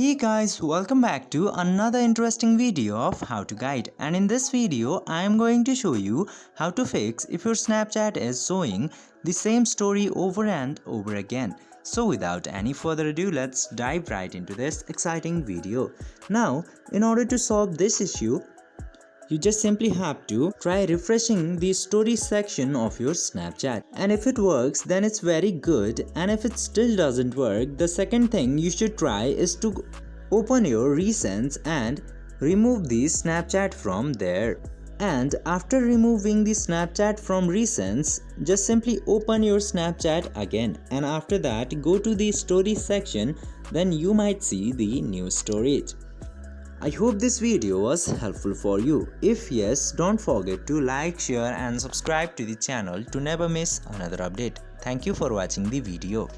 Hey guys, welcome back to another interesting video of how to guide, and in this video I am going to show you how to fix if your Snapchat is showing the same story over and over again. So without any further ado, let's dive right into this exciting video. Now, in order to solve this issue, you just simply have to try refreshing the story section of your Snapchat, and if it works then it's very good, and if it still doesn't work, the second thing you should try is to open your recents and remove the Snapchat from there. And after removing the Snapchat from recents, just simply open your Snapchat again, and after that go to the story section, then you might see the new storage. I hope this video was helpful for you. If yes, don't forget to like, share and subscribe to the channel to never miss another update. Thank you for watching the video.